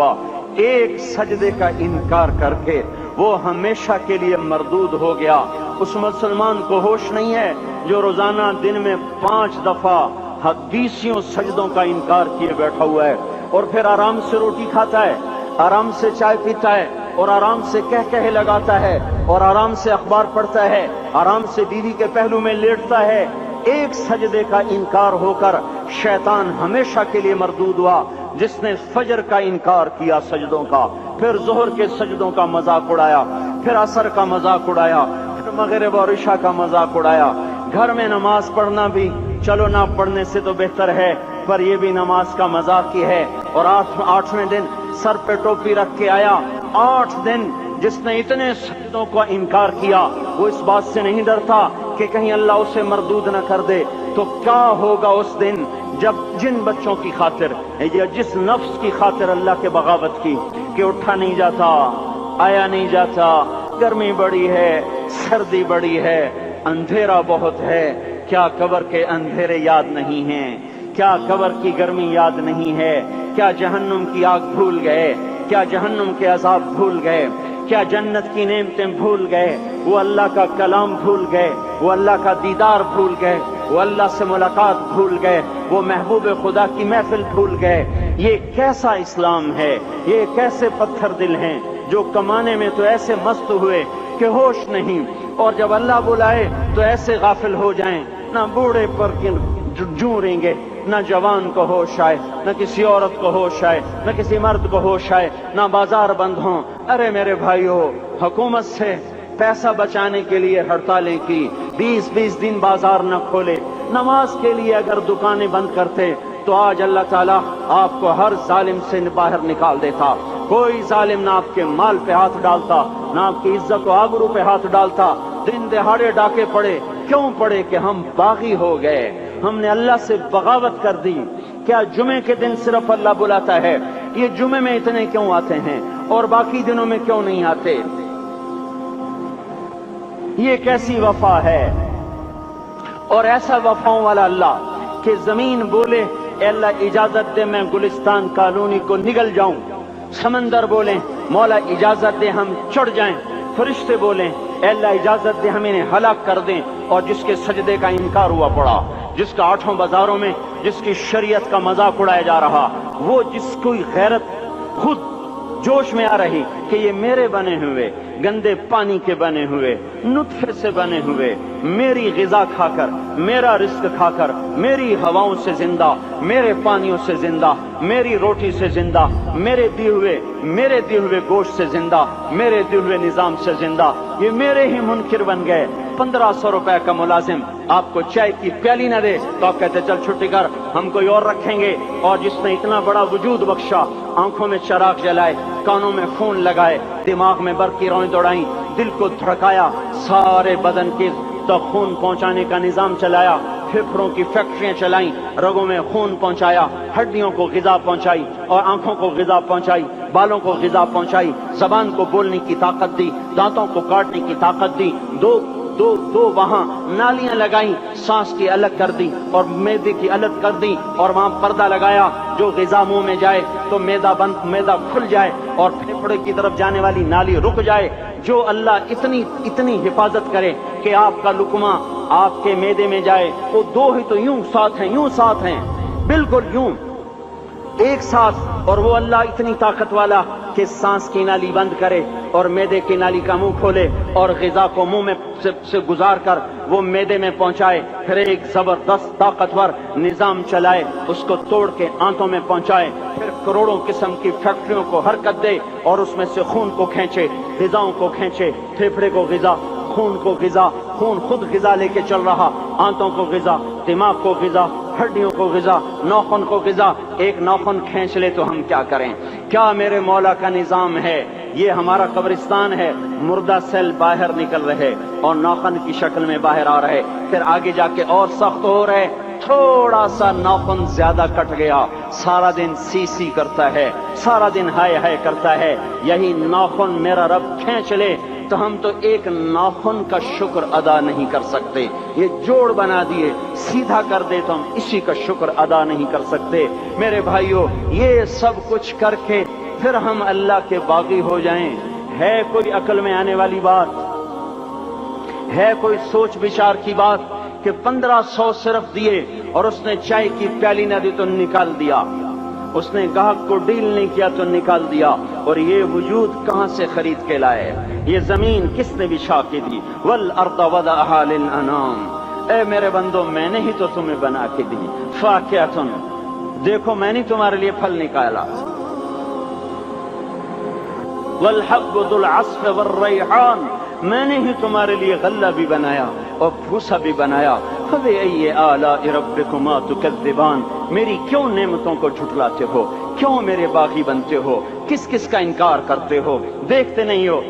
ہوا، ایک سجدے کا انکار کر کے وہ ہمیشہ کے لیے مردود ہو گیا۔ اس مسلمان کو ہوش نہیں ہے جو روزانہ دن میں 5 دفعہ 20 سجدوں کا انکار کیے بیٹھا ہوا ہے، اور پھر آرام سے روٹی کھاتا ہے، آرام سے چائے پیتا ہے، اور آرام سے کہے لگاتا ہے، اور آرام سے اخبار پڑھتا ہے، آرام سے بیوی کے پہلو میں لیٹتا ہے۔ ایک سجدے کا انکار ہو کر شیطان ہمیشہ کے لیے مردود ہوا۔ جس نے فجر کا انکار کیا سجدوں کا، پھر ظہر کے سجدوں کا مذاق اڑایا، پھر عصر کا مذاق اڑایا، پھر مغرب اور عشاء کا مذاق اڑایا۔ گھر میں نماز پڑھنا بھی چلو نہ پڑھنے سے تو بہتر ہے، پر یہ بھی نماز کا مذاق ہی ہے۔ اور 8ویں دن سر پہ ٹوپی رکھ کے آیا۔ 8 دن جس نے اتنے سجدوں کا انکار کیا، وہ اس بات سے نہیں ڈرتا کہ کہیں اللہ اسے مردود نہ کر دے۔ تو کیا ہوگا اس دن جب جن بچوں کی خاطر یا جس نفس کی خاطر اللہ کے بغاوت کی کہ اٹھا نہیں جاتا، آیا نہیں جاتا، گرمی بڑی ہے، سردی بڑی ہے، اندھیرا بہت ہے، کیا قبر کے اندھیرے یاد نہیں ہیں؟ کیا قبر کی گرمی یاد نہیں ہے؟ کیا جہنم کی آگ بھول گئے؟ کیا جہنم کے عذاب بھول گئے؟ کیا جنت کی نعمتیں بھول گئے؟ وہ اللہ کا کلام بھول گئے، وہ اللہ کا دیدار بھول گئے، وہ اللہ سے ملاقات بھول گئے، وہ محبوب خدا کی محفل بھول گئے۔ یہ کیسا اسلام ہے؟ یہ کیسے پتھر دل ہیں جو کمانے میں تو ایسے مست ہوئے کہ ہوش نہیں، اور جب اللہ بلائے تو ایسے غافل ہو جائیں، نہ بوڑھے پر جوں رہیں گے، نہ جوان کو ہوش آئے، نہ کسی عورت کو ہوش آئے، نہ کسی مرد کو ہوش آئے، نہ بازار بند ہوں۔ ارے میرے بھائیو، حکومت سے پیسہ بچانے کے لیے ہڑتالیں کی، 20 دن بازار نہ کھولے، نماز کے لیے اگر دکانیں بند کرتے تو آج اللہ تعالیٰ آپ کو ہر ظالم سے باہر نکال دیتا۔ کوئی ظالم نہ آپ کے مال پہ ہاتھ ڈالتا، نہ آپ کی عزت و آبرو پہ ہاتھ ڈالتا۔ دن دہاڑے ڈاکے پڑے، کیوں پڑے؟ کہ ہم باغی ہو گئے، ہم نے اللہ سے بغاوت کر دی۔ کیا جمعے کے دن صرف اللہ بلاتا ہے؟ یہ جمعے میں اتنے کیوں آتے ہیں اور باقی دنوں میں کیوں نہیں آتے؟ یہ کیسی وفا ہے؟ اور ایسا وفاؤں والا اللہ کہ زمین بولے اے اللہ اجازت دے میں گلستان کالونی کو نگل جاؤں، سمندر بولیں مولا اجازت دے ہم چڑھ جائیں، فرشتے بولیں اے اللہ اجازت دے ہم انہیں ہلاک کر دیں، اور جس کے سجدے کا انکار ہوا پڑا، جس کا 8 بازاروں میں جس کی شریعت کا مذاق اڑایا جا رہا، وہ جس کوئی غیرت خود جوش میں آ رہی کہ یہ میرے بنے ہوئے گندے پانی کے بنے ہوئے نطفے سے بنے ہوئے میری غذا کھا کر، میرا رزق کھا کر، میری ہواؤں سے زندہ، میرے پانیوں سے زندہ، میری روٹی سے زندہ، میرے دیے ہوئے گوشت سے زندہ، میرے دیے ہوئے نظام سے زندہ، یہ میرے ہی منکر بن گئے۔ 1500 روپے کا ملازم آپ کو چائے کی پیالی نہ دے تو آپ کہتے چل چھٹی کر، ہم کوئی اور رکھیں گے۔ اور جس نے اتنا بڑا وجود بخشا، آنکھوں میں چراغ جلائے، کانوں میں خون لگائے، دماغ میں برقی روئیں دوڑائیں، دل کو دھڑکایا، سارے بدن کے تک خون پہنچانے کا نظام چلایا، پھیپھڑوں کی فیکٹریاں چلائیں، رگوں میں خون پہنچایا، ہڈیوں کو غذا پہنچائی اور آنکھوں کو غذا پہنچائی، بالوں کو غذا پہنچائی، زبان کو بولنے کی طاقت دی، دانتوں کو کاٹنے کی طاقت دی، دو وہاں نالیاں لگائیں، سانس کی الگ کر دی اور معدے کی الگ کر دی، اور وہاں پردہ لگایا، جو غذا منہ میں جائے تو معدہ کھل جائے اور پھیپھڑے کی طرف جانے والی نالی رک جائے۔ جو اللہ اتنی حفاظت کرے کہ آپ کا لقمہ آپ کے معدے میں جائے، وہ 2 ہی تو یوں ساتھ ہیں بالکل یوں ایک ساتھ، اور وہ اللہ اتنی طاقت والا کہ سانس کی نالی بند کرے اور معدے کی نالی کا منہ کھولے اور غذا کو منہ میں سے گزار کر وہ معدے میں پہنچائے، پھر ایک زبردست طاقتور نظام چلائے، اس کو توڑ کے آنتوں میں پہنچائے، پھر کروڑوں قسم کی فیکٹریوں کو حرکت دے اور اس میں سے خون کو کھینچے، غذاؤں کو کھینچے، پھیپھڑے کو غذا، خون کو غذا، خون خود غذا لے کے چل رہا، آنتوں کو غذا، دماغ کو غذا، ہڈیوں کو غذا، ناخن کو غذا۔ ایک ناخن کھینچ لے تو ہم کیا کریں؟ کیا میرے مولا کا نظام ہے؟ یہ ہمارا قبرستان ہے، مردہ سیل باہر نکل رہے اور ناخن کی شکل میں باہر آ رہے، پھر آگے جا کے اور سخت ہو رہے، تھوڑا سا ناخن زیادہ کٹ گیا، سارا دن سی کرتا ہے، سارا دن ہائے کرتا ہے۔ یہی ناخن میرا رب کھینچ لے تو ہم تو ایک ناخن کا شکر ادا نہیں کر سکتے، یہ جوڑ بنا دیے سیدھا کر دے تو ہم اسی کا شکر ادا نہیں کر سکتے۔ میرے بھائیوں، یہ سب کچھ کر کے پھر ہم اللہ کے باغی ہو جائیں؟ ہے کوئی عقل میں آنے والی بات؟ ہے کوئی سوچ بچار کی بات کہ 1500 صرف دیے اور اس نے چائے کی پیالی نہ دی تو نکال دیا، اس نے گاہک کو ڈیل نہیں کیا تو نکال دیا، اور یہ وجود کہاں سے خرید کے لائے؟ یہ زمین کس نے بچھا کے دی؟ والارض وضعها للانام، اے میرے بندو میں نے ہی تو تمہیں بنا کے دی، فاکہۃ، دیکھو میں نے تمہارے لیے پھل نکالا، والحب ذو العصف والریحان، میں نے ہی تمہارے لیے غلہ بھی بنایا اور بھوسا بھی بنایا، فبأي آلاء ربكما تكذبان، میری کیوں نعمتوں کو جھٹلاتے ہو؟ کیوں میرے باغی بنتے ہو؟ کس کس کا انکار کرتے ہو؟ دیکھتے نہیں ہو